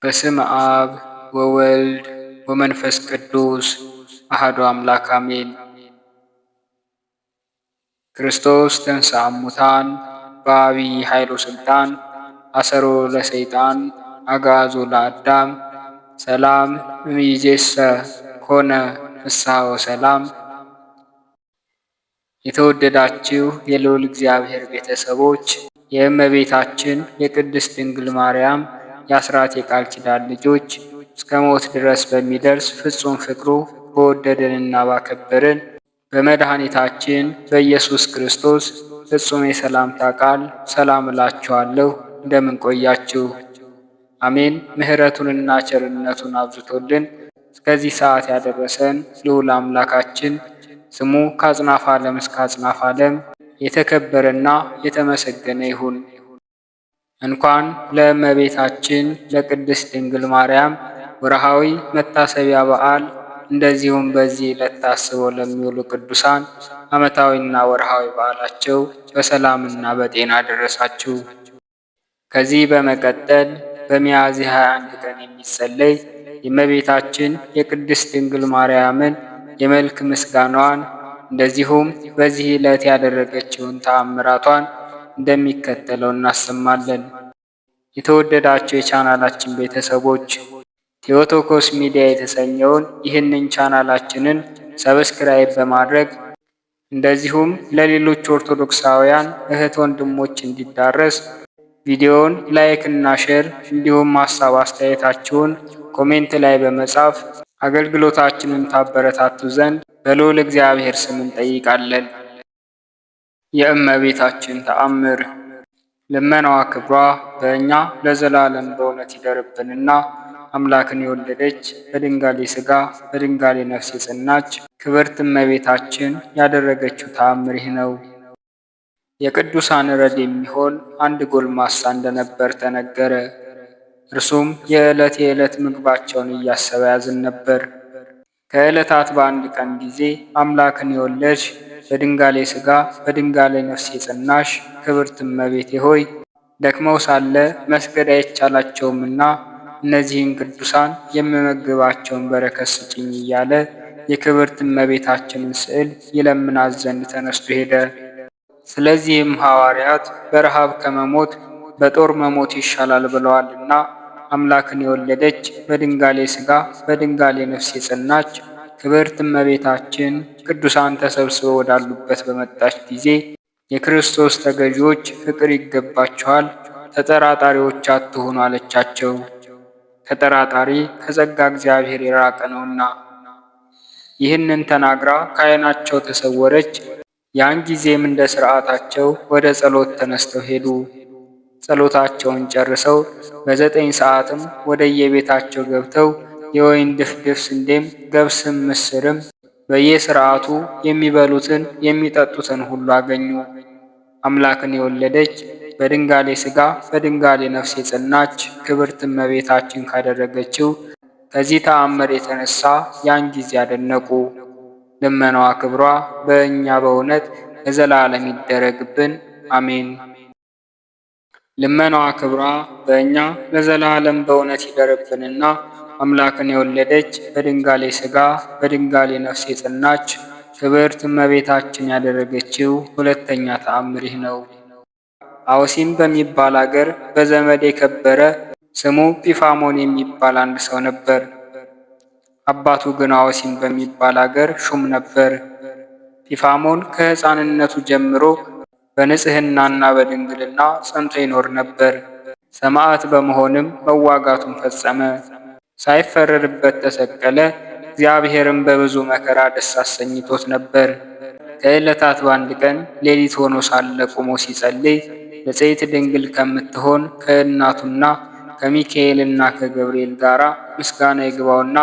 በስም አብ ወወልድ ወመንፈስ ቅዱስ አሐዱ አምላክ አሜን። ክርስቶስ ተንሥአ እሙታን በዐቢይ ኃይሉ ሥልጣን አሰሮ ለሰይጣን አግዓዞ ለአዳም ሰላም እምይእዜሰ ኮነ ፍስሐ ወሰላም። የተወደዳችሁ የልዑል እግዚአብሔር ቤተሰቦች የእመቤታችን የቅድስት ድንግል ማርያም የአስራት የቃል ኪዳን ልጆች እስከ ሞት ድረስ በሚደርስ ፍጹም ፍቅሩ በወደደንና ባከበረን በመድኃኒታችን በኢየሱስ ክርስቶስ ፍጹም የሰላምታ ቃል ሰላም እላችኋለሁ። እንደምን ቆያችሁ? አሜን። ምሕረቱንና ቸርነቱን አብዝቶልን እስከዚህ ሰዓት ያደረሰን ልዑል አምላካችን ስሙ ከአጽናፈ ዓለም እስከ አጽናፈ ዓለም የተከበረና የተመሰገነ ይሁን። እንኳን ለእመቤታችን ለቅድስት ድንግል ማርያም ወርሃዊ መታሰቢያ በዓል እንደዚሁም በዚህ ዕለት ታስበው ለሚውሉ ቅዱሳን ዓመታዊና ወርሃዊ በዓላቸው በሰላምና በጤና ደረሳችሁ። ከዚህ በመቀጠል በሚያዝያ 21 ቀን የሚጸለይ የእመቤታችን የቅድስት ድንግል ማርያምን የመልክ ምስጋናዋን እንደዚሁም በዚህ ዕለት ያደረገችውን ተአምራቷን እንደሚከተለው እናሰማለን። የተወደዳቸው የቻናላችን ቤተሰቦች ቴዎቶኮስ ሚዲያ የተሰኘውን ይህንን ቻናላችንን ሰብስክራይብ በማድረግ እንደዚሁም ለሌሎች ኦርቶዶክሳውያን እህት ወንድሞች እንዲዳረስ ቪዲዮውን ላይክ እና ሼር እንዲሁም ሀሳብ አስተያየታችሁን ኮሜንት ላይ በመጻፍ አገልግሎታችንን ታበረታቱ ዘንድ በልዑል እግዚአብሔር ስም እንጠይቃለን። የእመቤታችን ተአምር። ልመናዋ ክብሯ በእኛ ለዘላለም በእውነት ይደርብንና አምላክን የወለደች በድንጋሌ ሥጋ በድንጋሌ ነፍስ የጸናች ክብርት እመቤታችን ያደረገችው ተአምር ይህ ነው። የቅዱሳን ረድ የሚሆን አንድ ጎልማሳ እንደነበር ተነገረ። እርሱም የዕለት ምግባቸውን እያሰበ ያዝን ነበር። ከዕለታት በአንድ ቀን ጊዜ አምላክን የወለድሽ በድንጋሌ ሥጋ በድንጋሌ ነፍስ የጸናሽ ክብርት እመቤቴ ሆይ ደክመው ሳለ መስገድ አይቻላቸውምና እነዚህን ቅዱሳን የምመግባቸውን በረከት ስጭኝ እያለ የክብርት እመቤታችንን ስዕል ይለምናት ዘንድ ተነስቶ ሄደ። ስለዚህም ሐዋርያት በረሃብ ከመሞት በጦር መሞት ይሻላል ብለዋልና አምላክን የወለደች በድንጋሌ ሥጋ በድንጋሌ ነፍስ የጸናች ክብርት እመቤታችን ቅዱሳን ተሰብስበው ወዳሉበት በመጣች ጊዜ የክርስቶስ ተገዢዎች ፍቅር ይገባችኋል፣ ተጠራጣሪዎች አትሁኑ አለቻቸው። ተጠራጣሪ ከጸጋ እግዚአብሔር የራቀ ነውና። ይህንን ተናግራ ከዓይናቸው ተሰወረች። ያን ጊዜም እንደ ሥርዓታቸው ወደ ጸሎት ተነስተው ሄዱ። ጸሎታቸውን ጨርሰው በ9 ሰዓትም ወደየቤታቸው ገብተው የወይን ድፍድፍ ስንዴም ገብስም ምስርም በየሥርዓቱ የሚበሉትን የሚጠጡትን ሁሉ አገኙ። አምላክን የወለደች በድንጋሌ ሥጋ በድንጋሌ ነፍስ የጸናች ክብርት እመቤታችን ካደረገችው ከዚህ ተአምር የተነሳ ያን ጊዜ አደነቁ። ልመናዋ ክብሯ በእኛ በእውነት ለዘላለም ይደረግብን፣ አሜን። ልመናዋ ክብሯ በእኛ ለዘላለም በእውነት ይደረብንና አምላክን የወለደች በድንጋሌ ሥጋ በድንጋሌ ነፍስ የጸናች ክብርት እመቤታችን ያደረገችው ሁለተኛ ተአምር ይህ ነው። አውሲም በሚባል አገር በዘመድ የከበረ ስሙ ጲፋሞን የሚባል አንድ ሰው ነበር። አባቱ ግን አውሲም በሚባል አገር ሹም ነበር። ጲፋሞን ከሕፃንነቱ ጀምሮ በንጽሕናና በድንግልና ጸንቶ ይኖር ነበር። ሰማዕት በመሆንም መዋጋቱን ፈጸመ። ሳይፈረድበት ተሰቀለ። እግዚአብሔርም በብዙ መከራ ደስ አሰኝቶት ነበር። ከዕለታት በአንድ ቀን ሌሊት ሆኖ ሳለ ቆሞ ሲጸልይ ንጽሕት ድንግል ከምትሆን ከእናቱና ከሚካኤልና ከገብርኤል ጋር ምስጋና ይግባውና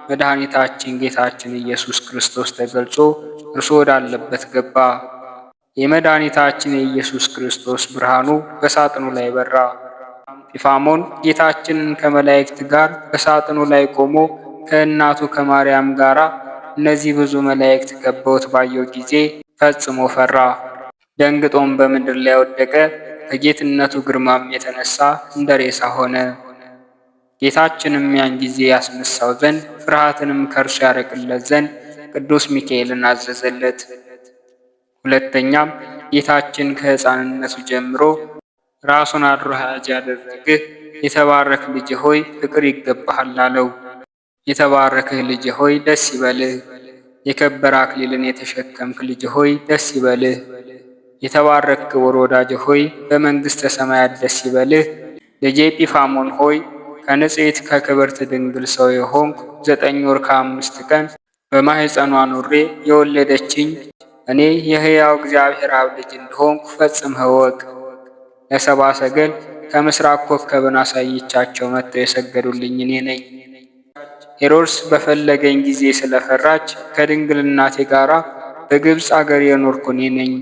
መድኃኒታችን ጌታችን ኢየሱስ ክርስቶስ ተገልጾ እርሱ ወዳለበት ገባ። የመድኃኒታችን የኢየሱስ ክርስቶስ ብርሃኑ በሳጥኑ ላይ በራ። ጲፋሞን ጌታችንን ከመላእክት ጋር በሳጥኑ ላይ ቆሞ ከእናቱ ከማርያም ጋር እነዚህ ብዙ መላእክት ከበውት ባየው ጊዜ ፈጽሞ ፈራ። ደንግጦም በምድር ላይ ወደቀ። ከጌትነቱ ግርማም የተነሳ እንደ ሬሳ ሆነ። ጌታችንም ያን ጊዜ ያስነሳው ዘንድ ፍርሃትንም ከእርሱ ያርቅለት ዘንድ ቅዱስ ሚካኤልን አዘዘለት። ሁለተኛም ጌታችን ከሕፃንነቱ ጀምሮ ራሱን አድሮ ያዥ ያደረግህ የተባረክ ልጅ ሆይ ፍቅር ይገባሃል አለው። የተባረክህ ልጅ ሆይ ደስ ይበልህ። የከበረ አክሊልን የተሸከምክ ልጅ ሆይ ደስ ይበልህ። የተባረክ ክቡር ወዳጅ ሆይ በመንግሥተ ሰማያት ደስ ይበልህ። ልጄ ኤጲፋሞን ሆይ ከንጽሕት ከክብርት ድንግል ሰው የሆንኩ 9 ወር ከ5 ቀን በማኅፀኗ ኑሬ የወለደችኝ እኔ የሕያው እግዚአብሔር አብ ልጅ እንደሆንኩ ፈጽመህ እወቅ። ለሰብአ ሰገል ከምሥራቅ ኮከብን አሳይቻቸው መጥተው የሰገዱልኝ እኔ ነኝ። ሄሮድስ በፈለገኝ ጊዜ ስለፈራች ከድንግል እናቴ ጋር በግብፅ አገር የኖርኩ እኔ ነኝ።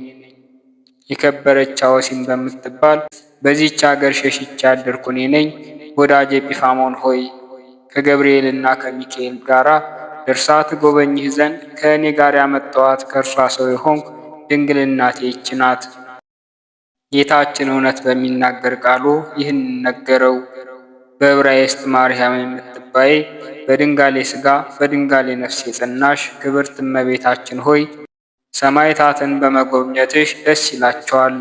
የከበረች አወሲን በምትባል በዚህች አገር ሸሽቼ ያደርኩ እኔ ነኝ። ወዳጅ ኤጲፋሞን ሆይ ከገብርኤልና ከሚካኤል ጋር ደርሳ ትጎበኝህ ዘንድ ከእኔ ጋር ያመጣኋት ከእርሷ ሰው የሆንኩ ድንግል እናቴ ይህች ናት። ጌታችን እውነት በሚናገር ቃሉ ይህን ነገረው። በዕብራይስጥ ማርያም የምትባይ በድንጋሌ ሥጋ በድንጋሌ ነፍስ የጸናሽ ክብርት እመቤታችን ሆይ ሰማዕታትን በመጎብኘትሽ ደስ ይላቸዋል፣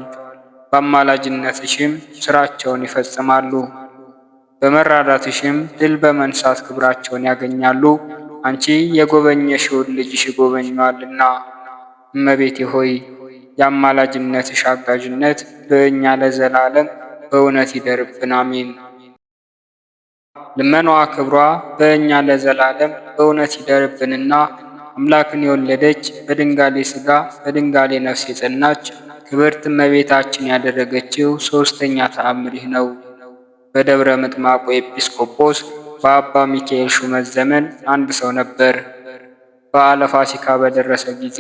በአማላጅነትሽም ሥራቸውን ይፈጽማሉ። በመራዳትሽም ድል በመንሳት ክብራቸውን ያገኛሉ። አንቺ የጎበኘሽውን ልጅሽ ይጎበኘዋልና። እመቤቴ ሆይ የአማላጅነትሽ አጋዥነት በእኛ ለዘላለም በእውነት ይደርብን፣ አሜን። ልመናዋ ክብሯ በእኛ ለዘላለም በእውነት ይደርብንና አምላክን የወለደች በድንጋሌ ሥጋ በድንጋሌ ነፍስ የጸናች ክብርት እመቤታችን ያደረገችው ሦስተኛ ተአምር ይህ ነው። በደብረ ምጥማቁ ኤጲስቆጶስ በአባ ሚካኤል ሹመት ዘመን አንድ ሰው ነበር። በዓለ ፋሲካ በደረሰ ጊዜ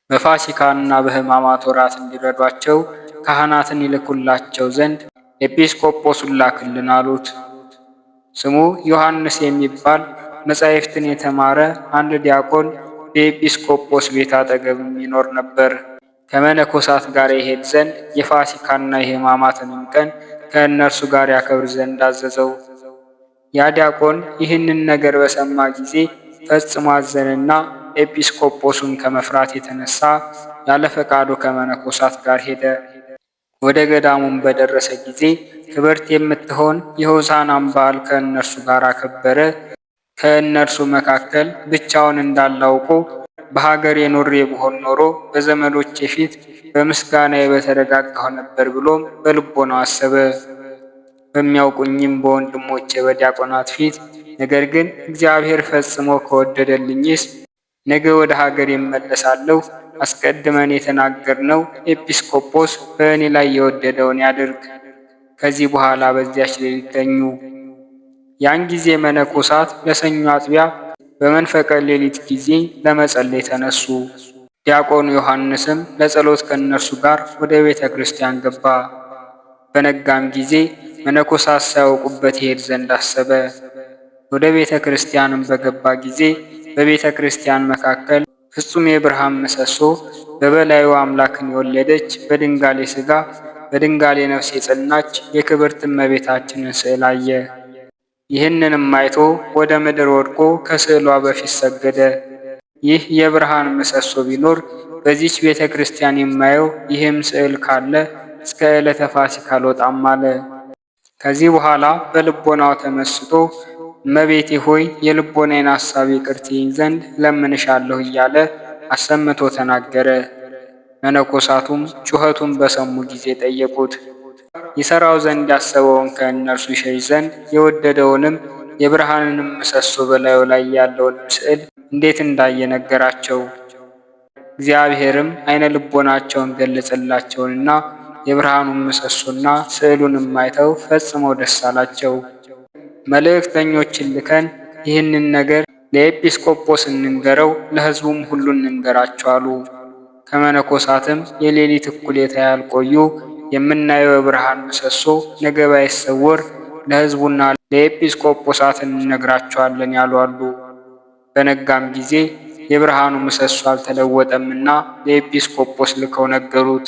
በፋሲካና በሕማማት ወራት እንዲረዷቸው ካህናትን ይልኩላቸው ዘንድ ኤጲስቆጶሱን ላክልን አሉት። ስሙ ዮሐንስ የሚባል መጻሕፍትን የተማረ አንድ ዲያቆን በኤጲስቆጶስ ቤት አጠገብ ይኖር ነበር። ከመነኮሳት ጋር ይሄድ ዘንድ የፋሲካና የሕማማትንም ቀን ከእነርሱ ጋር ያከብር ዘንድ አዘዘው። ያ ዲያቆን ይህንን ነገር በሰማ ጊዜ ፈጽሞ አዘነና ኤጲስቆጶሱን ከመፍራት የተነሳ ያለ ፈቃዱ ከመነኮሳት ጋር ሄደ። ወደ ገዳሙም በደረሰ ጊዜ ክብርት የምትሆን የሆሳዕናን በዓል ከእነርሱ ጋር አከበረ። ከእነርሱ መካከል ብቻውን እንዳላውቁ በሀገር የኖሬ ብሆን ኖሮ በዘመዶቼ ፊት በምስጋናዬ በተረጋጋሁ ነበር ብሎም በልቦናው አሰበ። በሚያውቁኝም በወንድሞቼ በዲያቆናት ፊት ነገር ግን እግዚአብሔር ፈጽሞ ከወደደልኝስ ነገ ወደ ሀገር ይመለሳለሁ። አስቀድመን የተናገርነው ኤጲስቆጶስ በእኔ ላይ የወደደውን ያድርግ። ከዚህ በኋላ በዚያች ሌሊት ተኙ። ያን ጊዜ መነኮሳት ለሰኞ አጥቢያ በመንፈቀ ሌሊት ጊዜ ለመጸለይ ተነሱ። ዲያቆኑ ዮሐንስም ለጸሎት ከእነርሱ ጋር ወደ ቤተ ክርስቲያን ገባ። በነጋም ጊዜ መነኮሳት ሳያውቁበት ይሄድ ዘንድ አሰበ። ወደ ቤተ ክርስቲያንም በገባ ጊዜ በቤተ ክርስቲያን መካከል ፍጹም የብርሃን ምሰሶ በበላዩ አምላክን የወለደች በድንጋሌ ሥጋ በድንጋሌ ነፍስ የጸናች የክብርት እመቤታችንን ስዕል አየ። ይህንንም አይቶ ወደ ምድር ወድቆ ከስዕሏ በፊት ሰገደ። ይህ የብርሃን ምሰሶ ቢኖር በዚች ቤተ ክርስቲያን የማየው ይህም ስዕል ካለ እስከ ዕለተ ፋሲካ አልወጣም አለ። ከዚህ በኋላ በልቦናው ተመስጦ እመቤቴ ሆይ የልቦናዬን ሐሳብ ይቅር ትይኝ ዘንድ እለምንሻለሁ እያለ አሰምቶ ተናገረ። መነኮሳቱም ጩኸቱን በሰሙ ጊዜ ጠየቁት። ይሠራው ዘንድ ያሰበውን ከእነርሱ ይሸሽ ዘንድ የወደደውንም የብርሃንንም ምሰሶ በላዩ ላይ ያለውንም ስዕል እንዴት እንዳየ ነገራቸው። እግዚአብሔርም ዓይነ ልቦናቸውን ገለጸላቸውንና የብርሃኑን ምሰሶና ስዕሉንም አይተው ፈጽመው ደስ አላቸው። መልእክተኞችን ልከን ይህንን ነገር ለኤጲስቆጶስ እንንገረው፣ ለሕዝቡም ሁሉ እንንገራቸው አሉ። ከመነኮሳትም የሌሊት እኩሌታ ያልቆዩ የምናየው የብርሃን ምሰሶ ነገ ባይሰወር ለሕዝቡና ለኤጲስቆጶሳት እንነግራቸዋለን ያሉ አሉ። በነጋም ጊዜ የብርሃኑ ምሰሶ አልተለወጠምና ለኤጲስቆጶስ ልከው ነገሩት።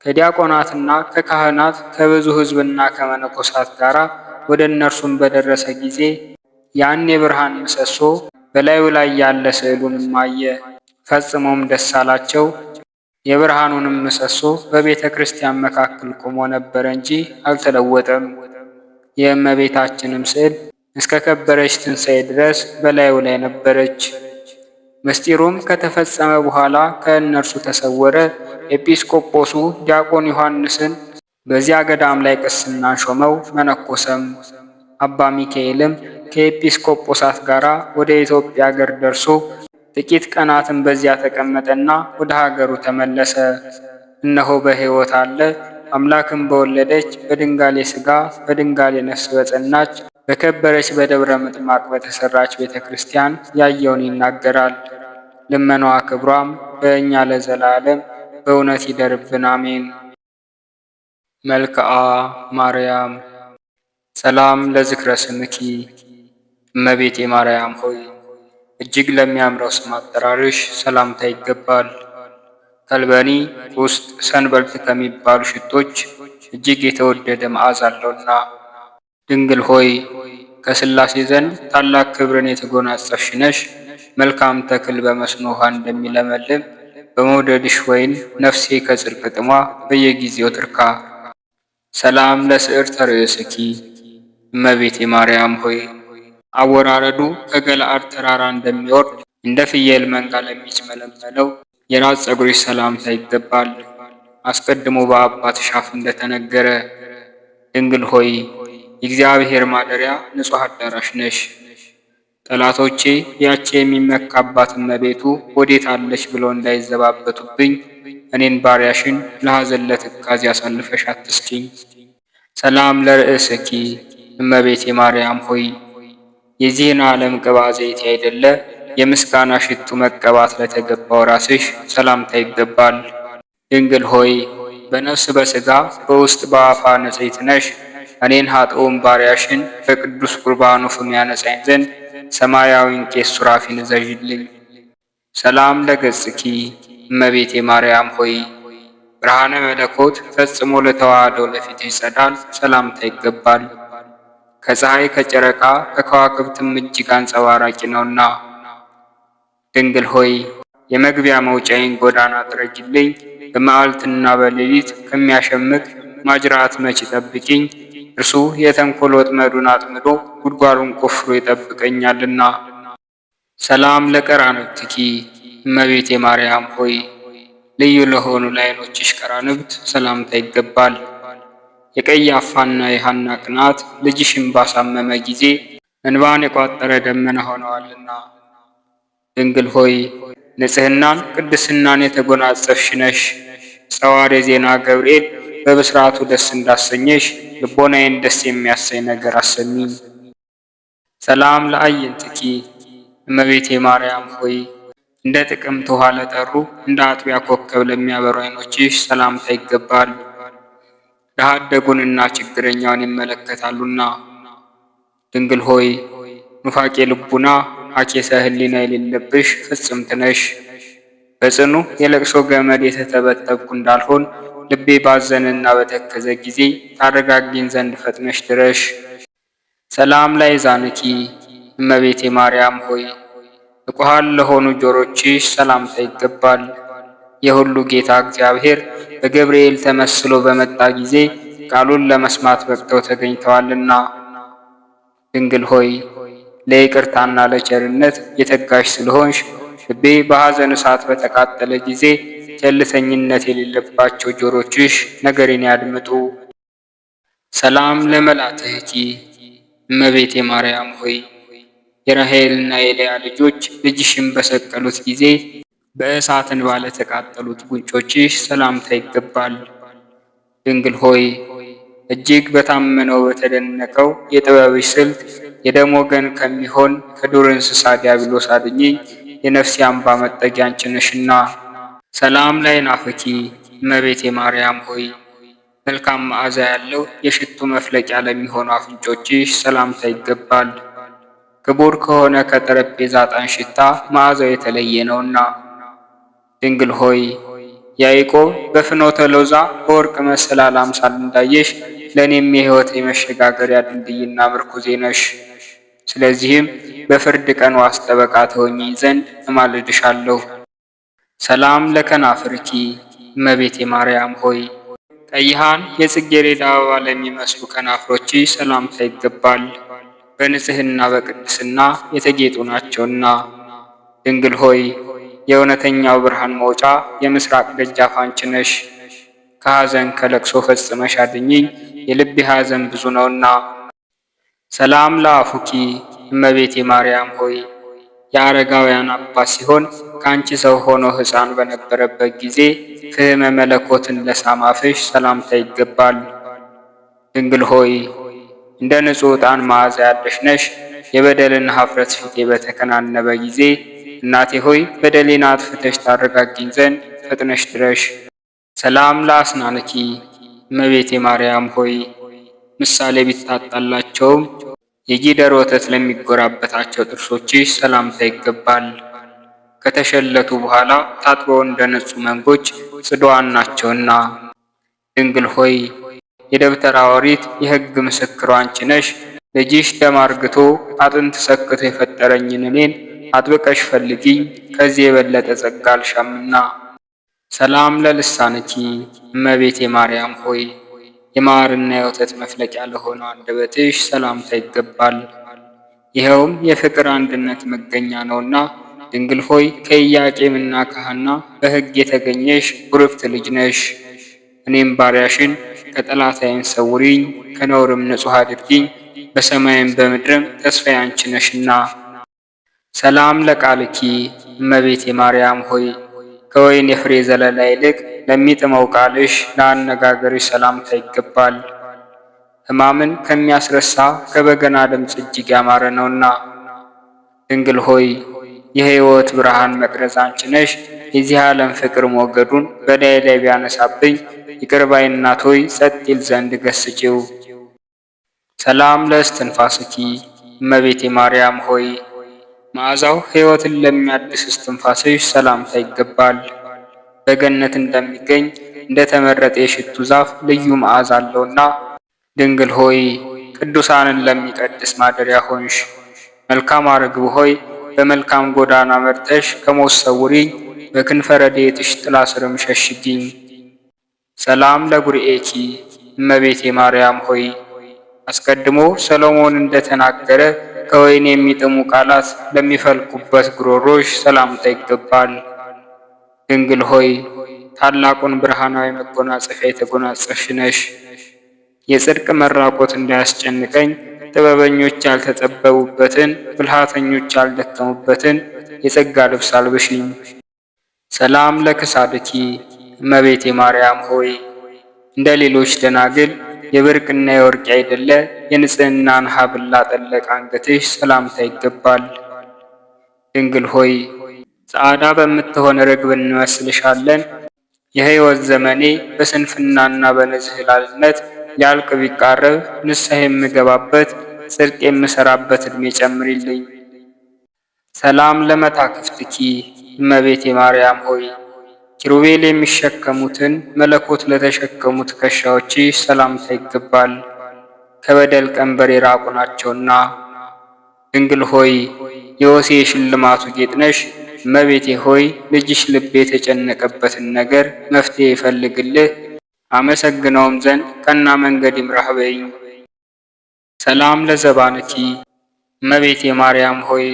ከዲያቆናትና ከካህናት ከብዙ ሕዝብና ከመነኮሳት ጋር ወደ እነርሱም በደረሰ ጊዜ ያን የብርሃን ምሰሶ በላዩ ላይ ያለ ስዕሉንም አየ። ፈጽሞም ደስ አላቸው። የብርሃኑንም ምሰሶ በቤተ ክርስቲያን መካከል ቆሞ ነበረ እንጂ አልተለወጠም። የእመቤታችንም ስዕል እስከ ከበረች ትንሣኤ ድረስ በላዩ ላይ ነበረች። ምስጢሩም ከተፈጸመ በኋላ ከእነርሱ ተሰወረ። ኤጲስቆጶሱ ዲያቆን ዮሐንስን በዚያ ገዳም ላይ ቅስናን ሾመው፣ መነኮሰም። አባ ሚካኤልም ከኤጲስቆጶሳት ጋር ወደ ኢትዮጵያ አገር ደርሶ ጥቂት ቀናትን በዚያ ተቀመጠና ወደ ሀገሩ ተመለሰ። እነሆ በሕይወት አለ። አምላክን በወለደች በድንጋሌ ሥጋ በድንጋሌ ነፍስ በጸናች በከበረች በደብረ ምጥማቅ በተሰራች ቤተ ክርስቲያን ያየውን ይናገራል። ልመናዋ ክብሯም በእኛ ለዘላለም በእውነት ይደርብን፣ አሜን። መልክዓ ማርያም ሰላም ለዝክረ ስምኪ እመቤቴ ማርያም ሆይ እጅግ ለሚያምረው ስም አጠራርሽ ሰላምታ ይገባል። ከልበኒ ውስጥ ሰንበልት ከሚባሉ ሽቶች እጅግ የተወደደ መዓዛ አለውና። ድንግል ሆይ ከሥላሴ ዘንድ ታላቅ ክብርን የተጎናጸፍሽ ነሽ። መልካም ተክል በመስኖ ውሃ እንደሚለመልም በመውደድሽ ወይን ነፍሴ ከጽድቅ ጥሟ በየጊዜው ትርካ። ሰላም ለስዕርተ ርእስኪ እመቤቴ ማርያም ሆይ አወራረዱ ከገለአድ ተራራ እንደሚወርድ እንደ ፍየል መንጋ ለሚጭመለመለው የራስ ፀጉርሽ ሰላምታ ይገባል። አስቀድሞ በአባትሽ አፍ እንደተነገረ ድንግል ሆይ የእግዚአብሔር ማደሪያ ንጹሕ አዳራሽ ነሽ። ጠላቶቼ ያቺ የሚመካባት እመቤቱ ወዴት አለች ብለው እንዳይዘባበቱብኝ እኔን ባሪያሽን ለሐዘን ለትካዜ አሳልፈሽ አትስጪኝ። ሰላም ለርእስኪ እመቤቴ ማርያም ሆይ የዚህን ዓለም ቅባ ዘይት አይደለ የምስጋና ሽቱ መቀባት ለተገባው ራስሽ ሰላምታ ይገባል። ድንግል ሆይ በነፍስ በሥጋ በውስጥ በአፋ ንጽሕት ነሽ። እኔን ኃጥኡን ባሪያሽን በቅዱስ ቁርባኑ ፍም ያነጻኝ ዘንድ ሰማያዊን ቄስ ሱራፊን እዘዥልኝ። ሰላም ለገጽኪ እመቤቴ ማርያም ሆይ ብርሃነ መለኮት ፈጽሞ ለተዋህደው ለፊትሽ ጸዳል ሰላምታ ይገባል። ከፀሐይ ከጨረቃ ከከዋክብትም እጅግ አንጸባራቂ ነውና። ድንግል ሆይ የመግቢያ መውጫዬን ጎዳና ጥረጊልኝ። በመዓልትና በሌሊት ከሚያሸምቅ ማጅራት መች ጠብቂኝ። እርሱ የተንኮል ወጥመዱን አጥምዶ ጉድጓዱን ቆፍሮ ይጠብቀኛልና። ሰላም ለቀራንብትኪ እመቤቴ ማርያም ሆይ ልዩ ለሆኑ ለዓይኖችሽ ቀራንብት ሰላምታ ይገባል። የቀያፋና የሐና ቅናት ልጅሽን ባሳመመ ጊዜ እንባን የቋጠረ ደመና ሆነዋልና። ድንግል ሆይ ንጽሕናን ቅድስናን የተጎናጸፍሽ ነሽ። ጸዋሬ ዜና ገብርኤል በብስራቱ ደስ እንዳሰኘሽ ልቦናዬን ደስ የሚያሰኝ ነገር አሰሚኝ። ሰላም ለአዕይንትኪ እመቤቴ ማርያም ሆይ እንደ ጥቅምት ውሃ ለጠሩ እንደ አጥቢያ ኮከብ ለሚያበሩ ዓይኖችሽ ሰላምታ ይገባል። ድሀ አደጉንና ችግረኛውን ይመለከታሉና። ድንግል ሆይ ኑፋቄ ልቡና አኬሰ ሕሊና የሌለብሽ ፍጽምት ነሽ። በጽኑ የለቅሶ ገመድ የተተበተብኩ እንዳልሆን ልቤ ባዘንና በተከዘ ጊዜ ታረጋጊኝ ዘንድ ፈጥነሽ ድረሽ። ሰላም ላእዛንኪ እመቤቴ ማርያም ሆይ ንቁሃን ለሆኑ ጆሮችሽ ሰላምታ ይገባል። የሁሉ ጌታ እግዚአብሔር በገብርኤል ተመስሎ በመጣ ጊዜ ቃሉን ለመስማት በቅተው ተገኝተዋልና። ድንግል ሆይ ለይቅርታና ለቸርነት የተጋሽ ስለሆንሽ ልቤ በሐዘን እሳት በተቃጠለ ጊዜ ቸልተኝነት የሌለባቸው ጆሮችሽ ነገሬን ያድምጡ። ሰላም ለመላትህኪ እመቤቴ ማርያም ሆይ የራሔልና የልያ ልጆች ልጅሽን በሰቀሉት ጊዜ በእሳት እንባ ለተቃጠሉት ጉንጮችሽ ሰላምታ ይገባል። ድንግል ሆይ እጅግ በታመነው በተደነቀው የጥበብሽ ስልት የደም ወገን ከሚሆን ከዱር እንስሳ ዲያብሎስ አድኚኝ። የነፍሴ አምባ መጠጊያ አንቺ ነሽና። ሰላም ለአዕናፍኪ እመቤቴ ማርያም ሆይ መልካም መዓዛ ያለው የሽቱ መፍለቂያ ለሚሆኑ አፍንጮችሽ ሰላምታ ይገባል። ክቡር ከሆነ ከጠረጴዛ ዕጣን ሽታ መዓዛው የተለየ ነውና። ድንግል ሆይ ያዕቆብ በፍኖተ ሎዛ በወርቅ መሰላል አምሳል እንዳየሽ ለእኔም የሕይወት የመሸጋገሪያ ድልድይና ምርኩዜ ነሽ። ስለዚህም በፍርድ ቀን ዋስ ጠበቃ ትሆኚኝ ዘንድ እማልድሻለሁ። ሰላም ለከናፍርኪ እመቤቴ ማርያም ሆይ ቀይሃን የጽጌረዳ አበባ ለሚመስሉ ከናፍሮችሽ ሰላምታ ይገባል። በንጽሕና በቅድስና የተጌጡ ናቸውና። ድንግል ሆይ የእውነተኛው ብርሃን መውጫ የምስራቅ ደጃፍ አንቺ ነሽ። ከሐዘን ከለቅሶ ፈጽመሽ አድኚኝ፣ የልቤ ሐዘን ብዙ ነውና። ሰላም ለአፉኪ እመቤቴ ማርያም ሆይ የአረጋውያን አባት ሲሆን ከአንቺ ሰው ሆኖ ሕፃን በነበረበት ጊዜ ፍህመ መለኮትን ለሳመ አፍሽ ሰላምታ ይገባል። ድንግል ሆይ እንደ ንጹሕ ዕጣን መዓዛ ያለሽ ነሽ። የበደልን ኀፍረት ፊቴ በተከናነበ ጊዜ እናቴ ሆይ በደሌን አጥፍተሽ ታረጋጊኝ ዘንድ ፈጥነሽ ድረሽ። ሰላም ለአስናንኪ እመቤቴ ማርያም ሆይ ምሳሌ ቢታጣላቸውም የጊደር ወተት ለሚጎራበታቸው ጥርሶችሽ ሰላምታ ይገባል። ከተሸለቱ በኋላ ታጥበው እንደ ነጹ መንጎች ጽዱዓን ናቸውና። ድንግል ሆይ የደብተራ ኦሪት የሕግ ምስክሯ አንቺ ነሽ። ልጅሽ ደም አርግቶ አጥንት ሰክቶ የፈጠረኝን እኔን አጥብቀሽ ፈልጊኝ፣ ከዚህ የበለጠ ጸጋ አልሻምና። ሰላም ለልሳንኪ እመቤቴ ማርያም ሆይ የማርና የወተት መፍለቂያ ለሆነው አንደበትሽ ሰላምታ ይገባል። ይኸውም የፍቅር አንድነት መገኛ ነውና። ድንግል ሆይ ከኢያቄምና ከሐና በሕግ የተገኘሽ ቡርክት ልጅ ነሽ። እኔም ባሪያሽን ከጠላት ዓይን ሰውሪኝ፣ ከነውርም ንጹሕ አድርጊኝ፣ በሰማይም በምድርም ተስፋዬ አንቺ ነሽና። ሰላም ለቃልኪ እመቤቴ ማርያም ሆይ ከወይን የፍሬ ዘለላ ይልቅ ለሚጥመው ቃልሽ ለአነጋገርሽ ሰላምታ ይገባል። ሕማምን ከሚያስረሳ ከበገና ድምፅ እጅግ ያማረ ነውና። ድንግል ሆይ የሕይወት ብርሃን መቅረዝ አንቺ ነሽ። የዚህ ዓለም ፍቅር ሞገዱን በላይ ላይ ቢያነሳብኝ ይቅር ባይ እናት ሆይ ጸጥ ይል ዘንድ ገስጪው። ሰላም ለእስትንፋስኪ እመቤቴ ማርያም ሆይ መዓዛው ሕይወትን ለሚያድስ እስትንፋስሽ ሰላምታ ይገባል። በገነት እንደሚገኝ እንደ ተመረጠ የሽቱ ዛፍ ልዩ መዓዛ አለውና። ድንግል ሆይ ቅዱሳንን ለሚቀድስ ማደሪያ ሆንሽ። መልካም ርግብ ሆይ በመልካም ጎዳና መርተሽ ከሞት ሰውሪኝ፣ በክንፈ ረድኤትሽ ጥላ ስርም ሸሽጊኝ። ሰላም ለጉርኤኪ እመቤቴ ማርያም ሆይ አስቀድሞ ሰሎሞን እንደተናገረ ከወይን የሚጥሙ ቃላት ለሚፈልቁበት ጉሮሮሽ ሰላምታ ይገባል። ድንግል ሆይ ታላቁን ብርሃናዊ መጎናጸፊያ የተጎናጸፍሽ ነሽ። የጽድቅ መራቆት እንዳያስጨንቀኝ ጥበበኞች ያልተጠበቡበትን ብልሃተኞች ያልደከሙበትን የጸጋ ልብስ አልብሽኝ። ሰላም ለክሳድኪ እመቤቴ ማርያም ሆይ እንደ ሌሎች ደናግል የብርቅና የወርቅ አይደለ የንጽህናን ሐብል ላጠለቀ አንገትሽ ሰላምታ ይገባል። ድንግል ሆይ ጻዕዳ በምትሆን ርግብ እንመስልሻለን። የሕይወት ዘመኔ በስንፍናና በንዝህላልነት ሊያልቅ ቢቃረብ ንስሐ የምገባበት ጽድቅ የምሰራበት ዕድሜ ጨምሪልኝ። ሰላም ለመታክፍትኪ እመቤቴ ማርያም ሆይ ኪሩቤል የሚሸከሙትን መለኮት ለተሸከሙ ትከሻዎችሽ ሰላምታ ይገባል፣ ከበደል ቀንበር የራቁ ናቸውና። ድንግል ሆይ የወሴ ሽልማቱ ጌጥ ነሽ። እመቤቴ ሆይ ልጅሽ ልብ የተጨነቀበትን ነገር መፍትሄ ይፈልግልህ፣ አመሰግነውም ዘንድ ቀና መንገድ ይምራህ በይኝ። ሰላም ለዘባንኪ እመቤቴ ማርያም ሆይ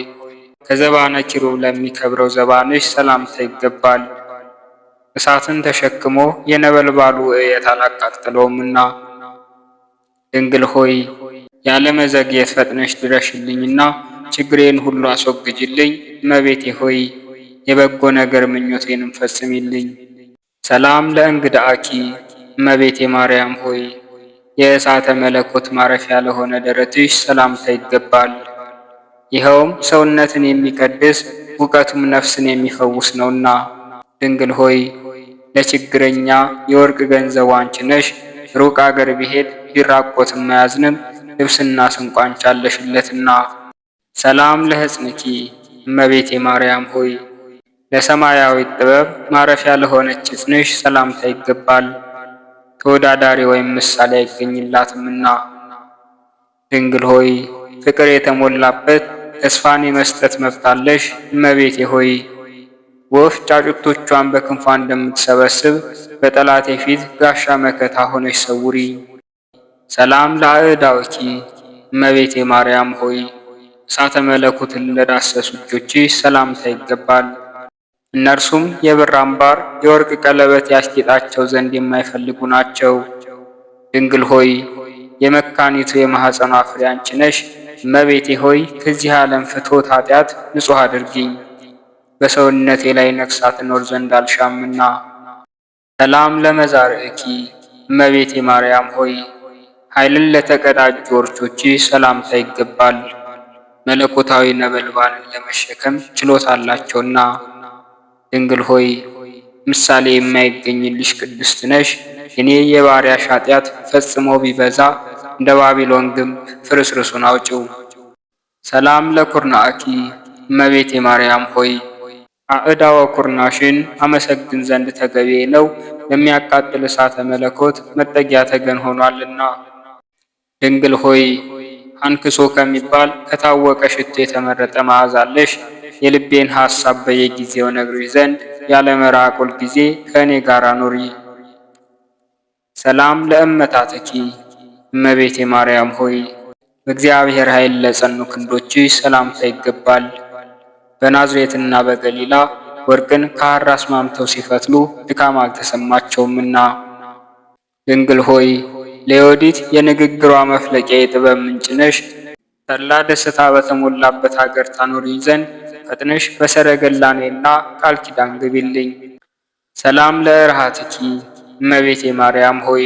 ከዘባነ ኪሩብ ለሚከብረው ዘባንሽ ሰላምታ ይገባል። እሳትን ተሸክሞ የነበልባሉ እየት አላቃጥለውምና። ድንግል ሆይ ያለመዘግየት ፈጥነሽ ድረሽልኝና ችግሬን ሁሉ አስወግጅልኝ። እመቤቴ ሆይ የበጎ ነገር ምኞቴንም ፈጽሚልኝ። ሰላም ለእንግዳአኪ እመቤቴ ማርያም ሆይ የእሳተ መለኮት ማረፊያ ለሆነ ደረትሽ ሰላምታ ይገባል። ይኸውም ሰውነትን የሚቀድስ ሙቀቱም ነፍስን የሚፈውስ ነውና። ድንግል ሆይ ለችግረኛ የወርቅ ገንዘቡ አንቺ ነሽ። ሩቅ አገር ቢሄድ ቢራቆትም አያዝንም፣ ልብስና ስንቋ አንቺ አለሽለትና። ሰላም ለሕፅንኪ እመቤቴ ማርያም ሆይ ለሰማያዊ ጥበብ ማረፊያ ለሆነች ሕፅንሽ ሰላምታ ይገባል። ተወዳዳሪ ወይም ምሳሌ አይገኝላትምና። ድንግል ሆይ ፍቅር የተሞላበት ተስፋን የመስጠት መብት አለሽ። እመቤቴ ሆይ ወፍ ጫጩቶቿን በክንፏ እንደምትሰበስብ በጠላቴ ፊት ጋሻ መከታ ሆነሽ ሰውሪ። ሰላም ለአእዳውኪ እመቤቴ ማርያም ሆይ እሳተ መለኮትን ለዳሰሱ እጆችሽ ሰላምታ ይገባል። እነርሱም የብር አምባር የወርቅ ቀለበት ያስጌጣቸው ዘንድ የማይፈልጉ ናቸው። ድንግል ሆይ የመካኒቱ የማኅፀኗ ፍሬ አንቺ ነሽ። እመቤቴ ሆይ ከዚህ ዓለም ፍትወት ኃጢአት ንጹሕ አድርጊኝ፣ በሰውነቴ ላይ ነግሣ ትኖር ዘንድ አልሻምና። ሰላም ለመዛርዕኪ እመቤቴ ማርያም ሆይ ኃይልን ለተቀዳጁ ወርቾችሽ ሰላምታ ይገባል። መለኮታዊ ነበልባልን ለመሸከም ችሎታ አላቸውና። ድንግል ሆይ ምሳሌ የማይገኝልሽ ቅድስት ነሽ። እኔ የባሪያሽ ኃጢአት ፈጽሞ ቢበዛ እንደ ባቢሎን ግንብ ፍርስርሱን አውጪው። ሰላም ለኩርናእኪ እመቤቴ ማርያም ሆይ አእዳወ ኩርናሽን አመሰግን ዘንድ ተገቢ ነው፣ ለሚያቃጥል እሳተ መለኮት መጠጊያ ተገን ሆኗልና። ድንግል ሆይ አንክሶ ከሚባል ከታወቀ ሽቶ የተመረጠ መዓዛ አለሽ። የልቤን ሐሳብ በየጊዜው ነግርሽ ዘንድ ያለ መራቁል ጊዜ ከእኔ ጋር ኑሪ። ሰላም ለእመታትኪ እመቤቴ ማርያም ሆይ በእግዚአብሔር ኃይል ለጸኑ ክንዶችሽ ሰላምታ ይገባል። በናዝሬትና በገሊላ ወርቅን ከሐር አስማምተው ሲፈትሉ ድካም አልተሰማቸውምና። ድንግል ሆይ ለዮዲት የንግግሯ መፍለቂያ የጥበብ ምንጭ ነሽ። ተድላ ደስታ በተሞላበት አገር ታኖሪኝ ዘንድ ፈጥነሽ በሰረገላ ነይና ቃል ኪዳን ግቢልኝ። ሰላም ለእርሃትኪ እመቤቴ ማርያም ሆይ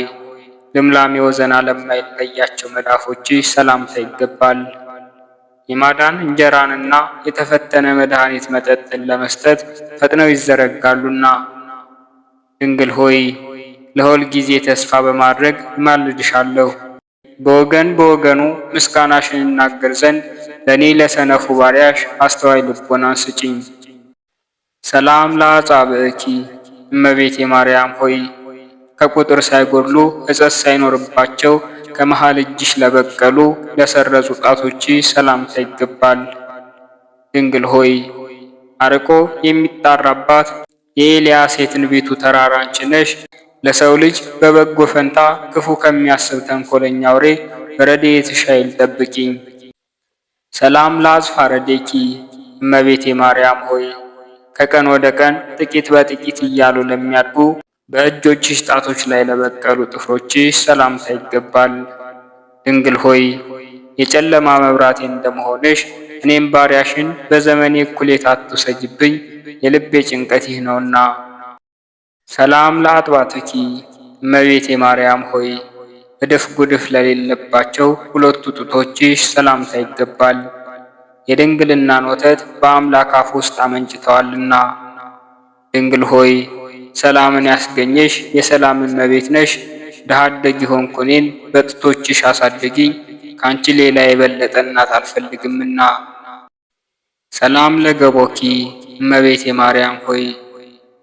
ልምላሜ ወዘና ለማይለያቸው መዳፎችሽ ሰላምታ ይገባል። የማዳን እንጀራንና የተፈተነ መድኃኒት መጠጥን ለመስጠት ፈጥነው ይዘረጋሉና። ድንግል ሆይ ለሁል ጊዜ ተስፋ በማድረግ እማልድሻለሁ። በወገን በወገኑ ምስጋናሽን እናገር ዘንድ ለእኔ ለሰነፉ ባሪያሽ አስተዋይ ልቦናን ስጪኝ። ሰላም ለአጻብዕኪ እመቤቴ ማርያም ሆይ ከቁጥር ሳይጎድሉ ሕጸት ሳይኖርባቸው ከመሃል እጅሽ ለበቀሉ ለሰረዙ ጣቶችሽ ሰላምታ ይገባል። ድንግል ሆይ አርቆ የሚጣራባት የኤልያስ የትንቢቱ ተራራ አንቺ ነሽ። ለሰው ልጅ በበጎ ፈንታ ክፉ ከሚያስብ ተንኮለኛ አውሬ በረድኤትሽ ኃይል ጠብቂኝ። ሰላም ለአጽፋረዴኪ እመቤቴ ማርያም ሆይ ከቀን ወደ ቀን ጥቂት በጥቂት እያሉ ለሚያድጉ በእጆችሽ ጣቶች ላይ ለበቀሉ ጥፍሮችሽ ሰላምታ ይገባል። ድንግል ሆይ የጨለማ መብራቴ እንደመሆንሽ እኔም ባሪያሽን በዘመኔ እኩሌታ አትውሰጂብኝ፣ የልቤ ጭንቀት ይህ ነውና። ሰላም ለአጥባትኪ እመቤቴ ማርያም ሆይ እድፍ ጉድፍ ለሌለባቸው ሁለቱ ጡቶችሽ ሰላምታ ይገባል። የድንግልናን ወተት በአምላክ አፍ ውስጥ አመንጭተዋልና። ድንግል ሆይ ሰላምን ያስገኘሽ የሰላም እመቤት ነሽ። ድሃ አደግ የሆንኩ እኔን በጡቶችሽ አሳድጊኝ፣ ከአንቺ ሌላ የበለጠ እናት አልፈልግምና። ሰላም ለገቦኪ እመቤቴ ማርያም ሆይ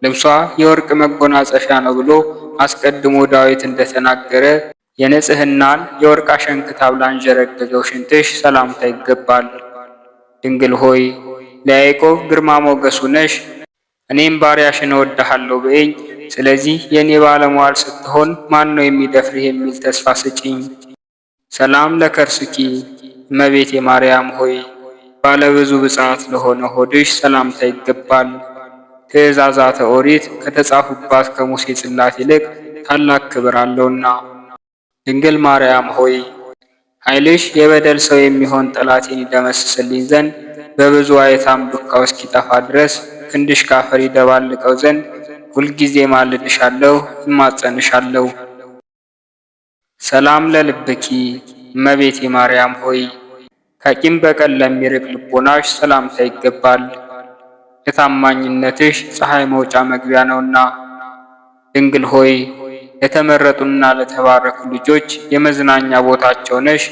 ልብሷ የወርቅ መጎናጸፊያ ነው ብሎ አስቀድሞ ዳዊት እንደተናገረ የንጽህናን የወርቅ አሸንክታብ ላንዠረገገው ሽንትሽ ሰላምታ ይገባል። ድንግል ሆይ ለያዕቆብ ግርማ ሞገሱ ነሽ። እኔም ባሪያሽን እወድሃለሁ በይኝ። ስለዚህ የእኔ ባለሟል ስትሆን ማን ነው የሚደፍርህ የሚል ተስፋ ስጪኝ። ሰላም ለከርስኪ እመቤቴ ማርያም ሆይ ባለብዙ ብፅዓት ለሆነ ሆድሽ ሰላምታ ይገባል። ትእዛዛተ ኦሪት ከተጻፉባት ከሙሴ ጽላት ይልቅ ታላቅ ክብር አለውና። ድንግል ማርያም ሆይ ኃይልሽ የበደል ሰው የሚሆን ጠላቴን ይደመስስልኝ ዘንድ በብዙ አይታም ዱካው እስኪጠፋ ድረስ ክንድሽ ካፈር ይደባልቀው ዘንድ ሁልጊዜ ማልድሻለሁ፣ እማጸንሻለሁ። ሰላም ለልብኪ እመቤቴ ማርያም ሆይ ከቂም በቀል ለሚርቅ ልቦናሽ ሰላምታ ይገባል። ለታማኝነትሽ ፀሐይ መውጫ መግቢያ ነውና። ድንግል ሆይ ለተመረጡና ለተባረኩ ልጆች የመዝናኛ ቦታቸው ነሽ።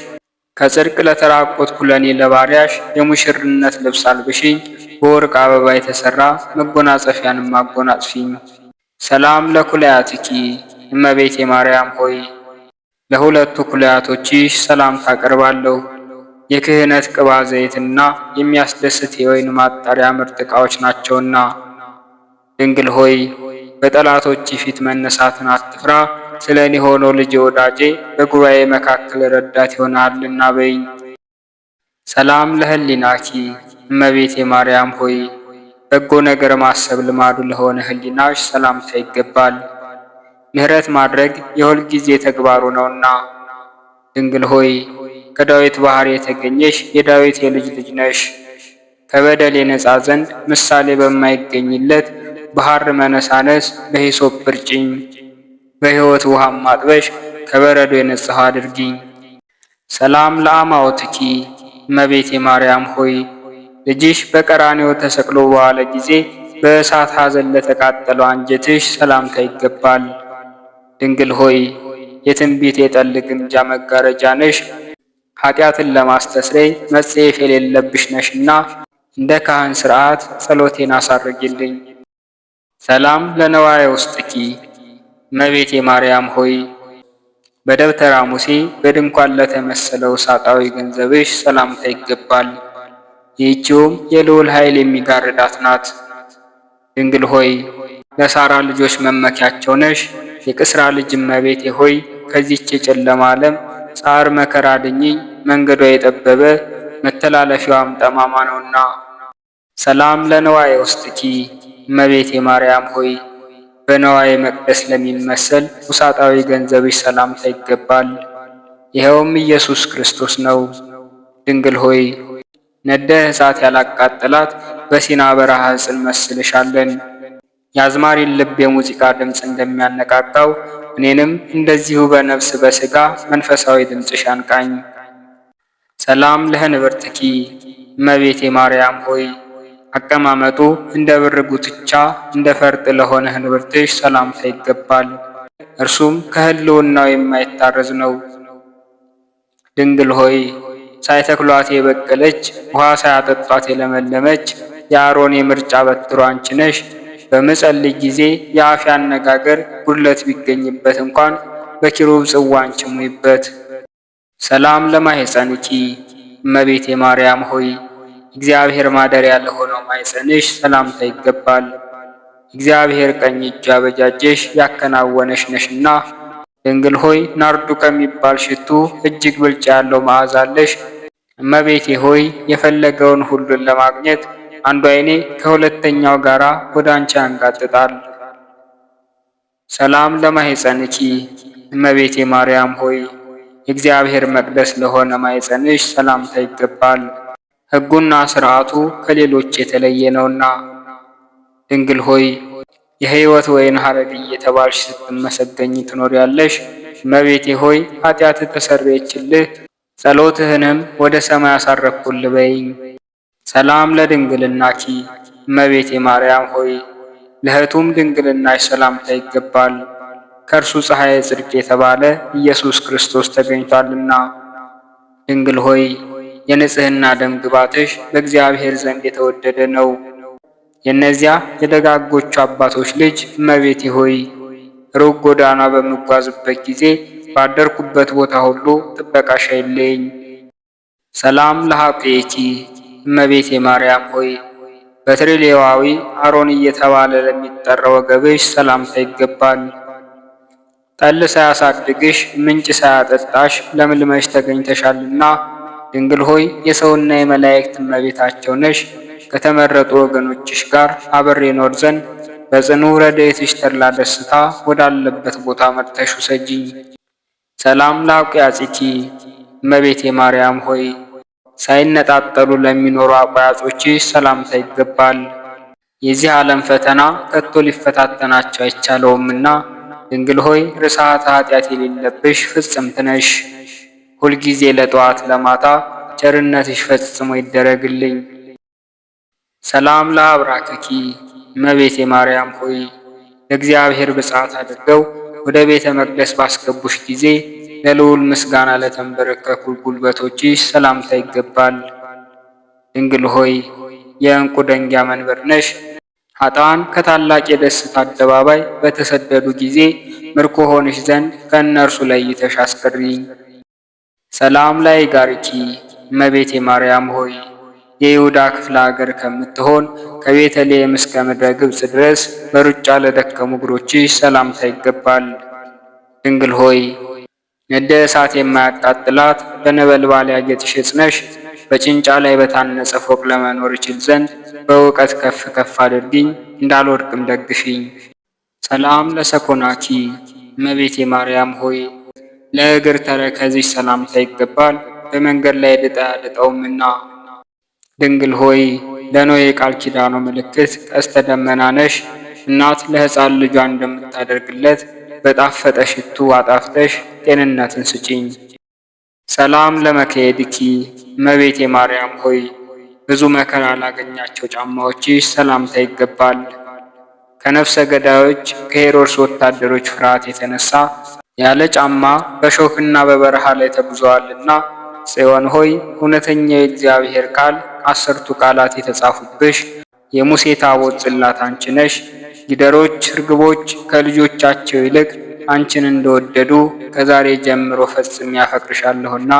ከጽድቅ ለተራቆትኩ ለእኔ ለባሪያሽ የሙሽርነት ልብስ አልብሽኝ፣ በወርቅ አበባ የተሠራ መጎናጸፊያንም አጎናጽፊኝ። ሰላም ለኩላያትኪ እመቤቴ ማርያም ሆይ ለሁለቱ ኩላያቶችሽ ሰላምታ አቀርባለሁ። የክህነት ቅባ ዘይትና የሚያስደስት የወይን ማጣሪያ ምርጥ ዕቃዎች ናቸውና። ድንግል ሆይ በጠላቶች ፊት መነሳትን አትፍራ፣ ስለ እኔ ሆኖ ልጅ ወዳጄ በጉባኤ መካከል ረዳት ይሆናልና በይኝ። ሰላም ለህሊናኪ እመቤቴ ማርያም ሆይ በጎ ነገር ማሰብ ልማዱ ለሆነ ህሊናሽ ሰላምታ ይገባል። ምሕረት ማድረግ የሁል ጊዜ ተግባሩ ነውና። ድንግል ሆይ ከዳዊት ባሕር የተገኘሽ የዳዊት የልጅ ልጅ ነሽ። ከበደል የነጻ ዘንድ ምሳሌ በማይገኝለት በሐር መነሳነስ በሂሶጵ እርጭኝ፣ በሕይወት ውሃም ማጥበሽ ከበረዶ የነጻሁ አድርጊኝ። ሰላም ለአማውትኪ እመቤቴ ማርያም ሆይ ልጅሽ በቀራንዮ ተሰቅሎ በዋለ ጊዜ በእሳት ሐዘን ለተቃጠለው አንጀትሽ ሰላምታ ይገባል። ድንግል ሆይ የትንቢት የጠል ግምጃ መጋረጃ ነሽ። ኃጢአትን ለማስተስረይ መጸየፍ የሌለብሽ ነሽና እንደ ካህን ሥርዓት ጸሎቴን አሳርጊልኝ። ሰላም ለነዋየ ውስጥኪ እመቤቴ ማርያም ሆይ በደብተራ ሙሴ በድንኳን ለተመሰለው ውሳጣዊ ገንዘብሽ ሰላምታ ይገባል። ይህችውም የልዑል ኃይል የሚጋርዳት ናት። ድንግል ሆይ ለሳራ ልጆች መመኪያቸው ነሽ። የቅስራ ልጅ እመቤቴ ሆይ ከዚህች የጨለማ ዓለም ጻር መከራ አድኝኝ። መንገዷ የጠበበ መተላለፊያዋም ጠማማ ነውና። ሰላም ለነዋየ ውስጥኪ እመቤቴ ማርያም ሆይ በነዋየ መቅደስ ለሚመሰል ውሳጣዊ ገንዘብሽ ሰላምታ ይገባል። ይኸውም ኢየሱስ ክርስቶስ ነው። ድንግል ሆይ ነደ እሳት ያላቃጠላት በሲና በረሃ ዕፅን መስልሻለን። የአዝማሪን ልብ የሙዚቃ ድምፅ እንደሚያነቃቃው እኔንም እንደዚሁ በነፍስ በሥጋ መንፈሳዊ ድምፅሽ አንቃኝ። ሰላም ለህንብርትኪ እመቤቴ ማርያም ሆይ አቀማመጡ እንደ ብር ጉትቻ እንደ ፈርጥ ለሆነ ህንብርትሽ ሰላምታ ይገባል። እርሱም ከህልውናው የማይታረዝ ነው። ድንግል ሆይ ሳይተክሏት የበቀለች ውሃ ሳያጠጧት የለመለመች የአሮን የምርጫ በትሩ አንቺ ነሽ። በምጸልይ ጊዜ የአፌ አነጋገር ጉድለት ቢገኝበት እንኳን በኪሩብ ጽዋ አንቺ ሙይበት። ሰላም ለማኅፀንኪ እመቤቴ ማርያም ሆይ እግዚአብሔር ማደሪያ ለሆነው ማኅፀንሽ ሰላምታ ይገባል። እግዚአብሔር ቀኝ እጁ ያበጃጀሽ ያከናወነሽ ነሽና። ድንግል ሆይ ናርዱ ከሚባል ሽቱ እጅግ ብልጫ ያለው መዓዛ አለሽ። እመቤቴ ሆይ የፈለገውን ሁሉን ለማግኘት አንዱ ዓይኔ ከሁለተኛው ጋር ወደ አንቺ ያንጋጥጣል። ሰላም ለማኅፀንኪ እመቤቴ ማርያም ሆይ የእግዚአብሔር መቅደስ ለሆነ ማኅፀንሽ ሰላምታ ይገባል። ሕጉና ሥርዓቱ ከሌሎች የተለየ ነውና። ድንግል ሆይ የሕይወት ወይን ሐረግ እየተባልሽ ስትመሰገኝ ትኖሪያለሽ። እመቤቴ ሆይ ኃጢአት ተሰረየችልህ፣ ጸሎትህንም ወደ ሰማይ አሳረግኩልህ በይኝ። ሰላም ለድንግልናኪ እመቤቴ ማርያም ሆይ ለሕቱም ድንግልናሽ ሰላምታ ይገባል። ከእርሱ ፀሐየ ጽድቅ የተባለ ኢየሱስ ክርስቶስ ተገኝቷልና። ድንግል ሆይ የንጽሕና ደም ግባትሽ በእግዚአብሔር ዘንድ የተወደደ ነው። የእነዚያ የደጋጎቹ አባቶች ልጅ እመቤቴ ሆይ ሩቅ ጎዳና በምጓዝበት ጊዜ ባደርኩበት ቦታ ሁሉ ጥበቃሽ አይለየኝ። ሰላም ለሐቄኪ እመቤቴ ማርያም ሆይ በትረ ሌዋዊ አሮን እየተባለ ለሚጠራ ወገብሽ ሰላምታ ይገባል። ጠል ሳያሳድግሽ ምንጭ ሳያጠጣሽ ለምልመሽ ተገኝተሻልና። ድንግል ሆይ የሰውና የመላእክት እመቤታቸው ነሽ። ከተመረጡ ወገኖችሽ ጋር አብሬ ኖር ዘንድ በጽኑ ረድኤትሽ ተድላ ደስታ ወዳለበት ቦታ መርተሽ ውሰጂኝ። ሰላም ለአቋያጺኪ እመቤቴ ማርያም ሆይ ሳይነጣጠሉ ለሚኖሩ አቋያጾችሽ ሰላምታ ይገባል። የዚህ ዓለም ፈተና ከቶ ሊፈታተናቸው አይቻለውምና። ድንግል ሆይ ርሥዓተ ኃጢአት የሌለብሽ ፍጽምት ነሽ። ሁልጊዜ ለጠዋት ለማታ ቸርነትሽ ፈጽሞ ይደረግልኝ። ሰላም ለአብራክኪ እመቤቴ ማርያም ሆይ ለእግዚአብሔር ብፅዓት አድርገው ወደ ቤተ መቅደስ ባስገቡሽ ጊዜ ለልዑል ምስጋና ለተንበረከኩ ጉልበቶችሽ ሰላምታ ይገባል። ድንግል ሆይ የዕንቁ ደንጊያ መንበር ነሽ። ኃጥአን ከታላቅ የደስታ አደባባይ በተሰደዱ ጊዜ ምርኮ ሆንሽ ዘንድ ከእነርሱ ለይተሽ አስቀሪኝ። ሰላም ለአይጋሪኪ እመቤቴ ማርያም ሆይ የይሁዳ ክፍለ ሀገር ከምትሆን ከቤተልሔም እስከ ምድረ ግብፅ ድረስ በሩጫ ለደከሙ እግሮችሽ ሰላምታ ይገባል። ድንግል ሆይ ነደ እሳት የማያቃጥላት በነበልባል ያጌጥሽ ዕፅ ነሽ። በጭንጫ ላይ በታነጸ ፎቅ ለመኖር እችል ዘንድ በእውቀት ከፍ ከፍ አድርጊኝ፣ እንዳልወድቅም ደግፊኝ። ሰላም ለሰኮናኪ እመቤቴ ማርያም ሆይ ለእግር ተረከዝሽ ሰላምታ ይገባል፣ በመንገድ ላይ ልጣ ያልጠውምና። ድንግል ሆይ ለኖኅ የቃል ኪዳኑ ምልክት ቀስተ ደመና ነሽ። እናት ለሕፃን ልጇ እንደምታደርግለት በጣፈጠ ሽቱ አጣፍተሽ ጤንነትን ስጪኝ። ሰላም ለመከየድኪ እመቤቴ ማርያም ሆይ ብዙ መከራ ላገኛቸው ጫማዎችሽ ሰላምታ ይገባል። ከነፍሰ ገዳዮች ከሄሮድስ ወታደሮች ፍርሃት የተነሳ ያለ ጫማ በሾህና በበረሃ ላይ ተጉዘዋልና ጽዮን ሆይ እውነተኛው የእግዚአብሔር ቃል 10ቱ ቃላት የተጻፉብሽ የሙሴ ታቦት ጽላት አንቺ ነሽ። ጊደሮች ርግቦች ከልጆቻቸው ይልቅ አንቺን እንደወደዱ ከዛሬ ጀምሮ ፈጽሜ ያፈቅርሻለሁና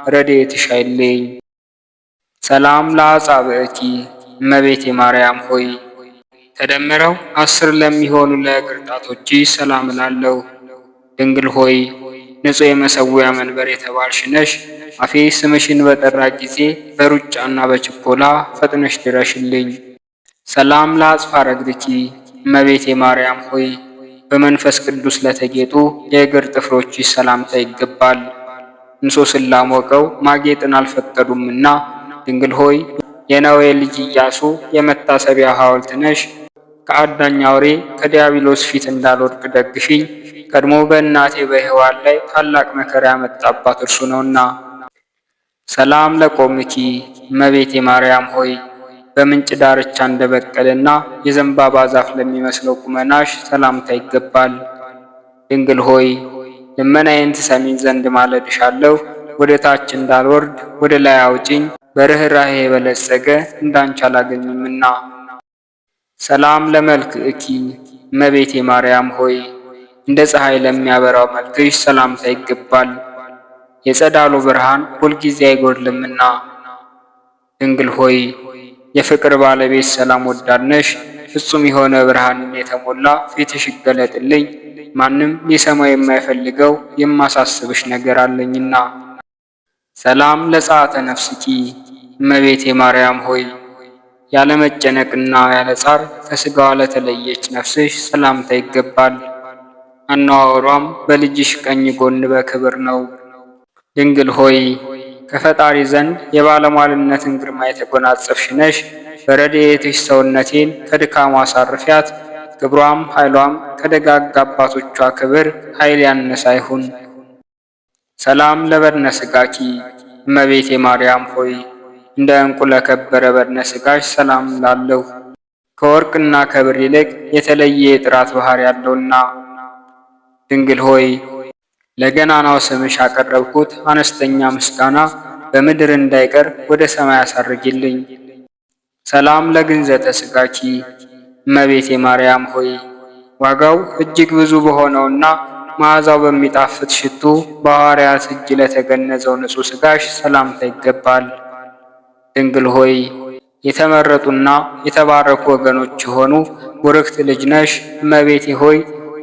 ረድኤትሽ አይለየኝ። ሰላም ለአጻብዕኪ እመቤቴ ማርያም ሆይ ተደምረው 10 ለሚሆኑ ለእግር ጣቶችሽ ሰላም እላለሁ። ድንግል ሆይ ንጹሕ የመሠዊያ መንበር የተባልሽ ነሽ። አፌ ስምሽን በጠራ ጊዜ በሩጫና በችኮላ ፈጥነሽ ድረሽልኝ። ሰላም ለአጽፋረ እግርኪ እመቤቴ ማርያም ሆይ በመንፈስ ቅዱስ ለተጌጡ የእግር ጥፍሮችሽ ሰላምታ ይገባል። እንሶስላ ሞቀው ማጌጥን አልፈቀዱምና ድንግል ሆይ የነዌ ልጅ ኢያሱ የመታሰቢያ ሐውልት ነሽ። ከአዳኝ አውሬ ከዲያብሎስ ፊት እንዳልወድቅ ደግፊኝ። ቀድሞ በእናቴ በሔዋን ላይ ታላቅ መከራ ያመጣባት እርሱ ነውና። ሰላም ለቆምኪ እመቤቴ ማርያም ሆይ በምንጭ ዳርቻ እንደበቀለና የዘንባባ ዛፍ ለሚመስለው ቁመናሽ ሰላምታ ይገባል። ድንግል ሆይ ልመናዬን ትሰሚኝ ዘንድ ማለድሻለሁ። ወደ ታች እንዳልወርድ ወደ ላይ አውጪኝ፣ በርኅራኄ የበለጸገ እንዳንቺ አላገኝምና። ሰላም ለመልክዕኪ እመቤቴ ማርያም ሆይ እንደ ፀሐይ ለሚያበራው መልክሽ ሰላምታ ይገባል። የጸዳሉ ብርሃን ሁልጊዜ አይጎድልምና። ድንግል ሆይ የፍቅር ባለቤት ሰላም ወዳድ ነሽ። ፍጹም የሆነ ብርሃንን የተሞላ ፊትሽ ይገለጥልኝ። ማንም ሊሰማው የማይፈልገው የማሳስብሽ ነገር አለኝና። ሰላም ለጸአተ ነፍስኪ እመቤቴ ማርያም ሆይ ያለ መጨነቅና ያለ ጻር ከሥጋዋ ለተለየች ነፍስሽ ሰላምታ ይገባል። አነዋወሯም በልጅሽ ቀኝ ጎን በክብር ነው። ድንግል ሆይ ከፈጣሪ ዘንድ የባለሟልነትን ግርማ የተጎናጸፍሽ ነሽ። በረድኤትሽ ሰውነቴን ከድካሟ አሳርፊያት፣ ክብሯም ኃይሏም ከደጋግ አባቶቿ ክብር ኃይል ያነሰ አይሁን። ሰላም ለበድነ ሥጋኪ እመቤቴ ማርያም ሆይ እንደ ዕንቁ ለከበረ በድነ ሥጋሽ ሰላም ላለሁ። ከወርቅና ከብር ይልቅ የተለየ የጥራት ባሕር ያለውና። ድንግል ሆይ ለገናናው ስምሽ ያቀረብኩት አነስተኛ ምስጋና በምድር እንዳይቀር ወደ ሰማይ አሳርጊልኝ። ሰላም ለግንዘተ ሥጋኪ እመቤቴ ማርያም ሆይ ዋጋው እጅግ ብዙ በሆነውና መዓዛው በሚጣፍጥ ሽቱ በሐዋርያት እጅ ለተገነዘው ንጹሕ ሥጋሽ ሰላምታ ይገባል። ድንግል ሆይ የተመረጡና የተባረኩ ወገኖች የሆኑ ቡርክት ልጅ ነሽ። እመቤቴ ሆይ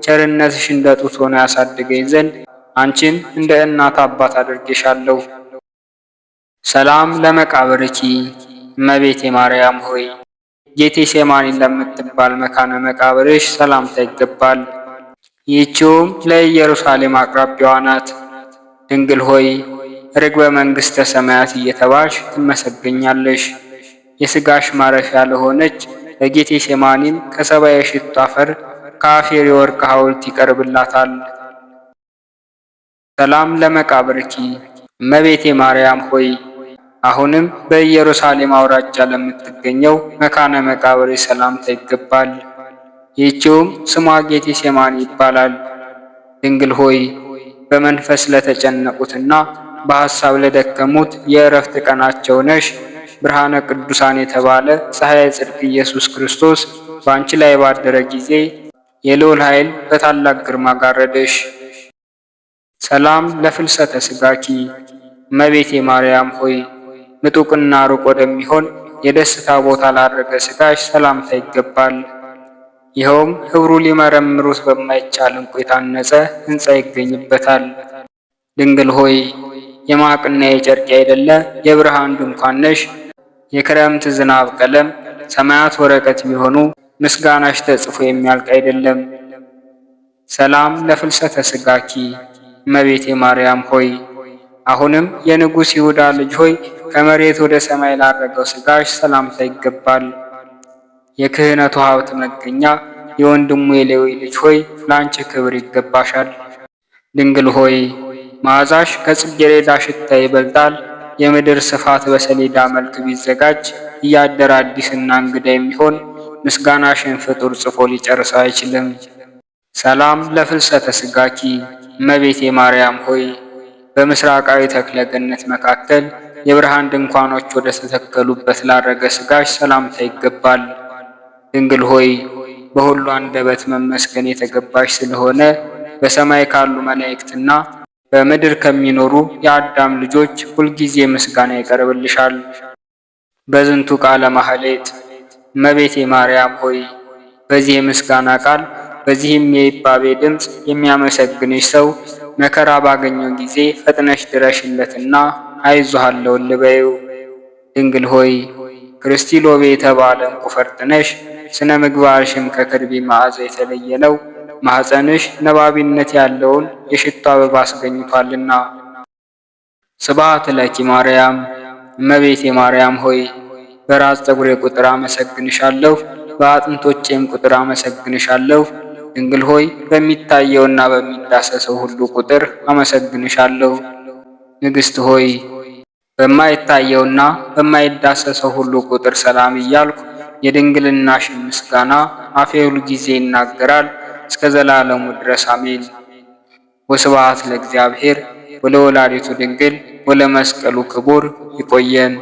ቸርነትሽ እንደ ጡት ሆኖ ያሳድገኝ ዘንድ አንቺን እንደ እናት አባት አድርጌሻለሁ። ሰላም ለመቃብርኪ እመቤቴ ማርያም ሆይ ጌቴሴማኒ ለምትባል መካነ መቃብርሽ ሰላምታ ይገባል። ይህችውም ለኢየሩሳሌም አቅራቢያዋ ናት። ድንግል ሆይ ርግበ መንግሥተ ሰማያት እየተባልሽ ትመሰገኛለሽ። የሥጋሽ ማረፊያ ለሆነች ለጌቴሴማኒም ከሰባ የሽቱ አፈር ከአፌር የወርቅ ሐውልት ይቀርብላታል። ሰላም ለመቃብርኪ እመቤቴ ማርያም ሆይ አሁንም በኢየሩሳሌም አውራጃ ለምትገኘው መካነ መቃብር ሰላምታ ይገባል። ይህችውም ስሟ ጌቴሴማኒ ይባላል። ድንግል ሆይ በመንፈስ ለተጨነቁትና በሐሳብ ለደከሙት የእረፍት ቀናቸው ነሽ። ብርሃነ ቅዱሳን የተባለ ፀሐየ ጽድቅ ኢየሱስ ክርስቶስ በአንቺ ላይ ባደረ ጊዜ የልዑል ኃይል በታላቅ ግርማ ጋረደሽ። ሰላም ለፍልሰተ ሥጋኪ እመቤቴ ማርያም ሆይ ምጡቅና ሩቅ ወደሚሆን የደስታ ቦታ ላረገ ሥጋሽ ሰላምታ ይገባል። ይኸውም ኅብሩ ሊመረምሩት በማይቻል ዕንቁ የታነጸ ሕንፃ ይገኝበታል። ድንግል ሆይ የማቅና የጨርቅ አይደለ የብርሃን ድንኳን ነሽ። የክረምት ዝናብ ቀለም ሰማያት ወረቀት ቢሆኑ ምስጋናሽ ተጽፎ የሚያልቅ አይደለም። ሰላም ለፍልሰተ ሥጋኪ እመቤቴ ማርያም ሆይ አሁንም የንጉሥ ይሁዳ ልጅ ሆይ ከመሬት ወደ ሰማይ ላረገው ሥጋሽ ሰላምታ ይገባል። የክህነቱ ሀብት መገኛ የወንድሙ የሌዊ ልጅ ሆይ ላንቺ ክብር ይገባሻል። ድንግል ሆይ መዓዛሽ ከጽጌረዳ ሽታ ይበልጣል። የምድር ስፋት በሰሌዳ መልክ ቢዘጋጅ እያደረ አዲስና እንግዳ የሚሆን ምስጋናሽን ፍጡር ጽፎ ሊጨርሰው አይችልም። ሰላም ለፍልሰተ ሥጋኪ እመቤቴ ማርያም ሆይ በምስራቃዊ ተክለ ገነት መካከል የብርሃን ድንኳኖች ወደ ተተከሉበት ላረገ ሥጋሽ ሰላምታ ይገባል። ድንግል ሆይ በሁሉ አንደበት መመስገን የተገባሽ ስለሆነ በሰማይ ካሉ መላእክትና በምድር ከሚኖሩ የአዳም ልጆች ሁልጊዜ ምስጋና ይቀርብልሻል። በዝንቱ ቃለ ማህሌት እመቤቴ ማርያም ሆይ በዚህ የምስጋና ቃል በዚህም የይባቤ ድምፅ የሚያመሰግንሽ ሰው መከራ ባገኘው ጊዜ ፈጥነሽ ድረሽለትና አይዞህ አለሁልህ በይው። ድንግል ሆይ ክርስቲሎቤ የተባለ ዕንቁ ፈርጥ ነሽ። ስነ ምግባርሽም ከክርቢ መዓዛ የተለየ ነው። ማኅፀንሽ ነባቢነት ያለውን የሽቱ አበባ አስገኝቷልና። ስብሐት ለኪ ማርያም እመቤቴ ማርያም ሆይ በራስ ፀጉሬ ቁጥር አመሰግንሻለሁ፣ በአጥንቶቼም ቁጥር አመሰግንሻለሁ። ድንግል ሆይ በሚታየውና በሚዳሰሰው ሁሉ ቁጥር አመሰግንሻለሁ። ንግሥት ሆይ በማይታየውና በማይዳሰሰው ሁሉ ቁጥር ሰላም እያልኩ የድንግልናሽን ምስጋና አፌ ሁል ጊዜ ይናገራል እስከ ዘላለሙ ድረስ አሜን። ወስብሐት ለእግዚአብሔር ወለወላዲቱ ድንግል ወለመስቀሉ ክቡር። ይቆየን።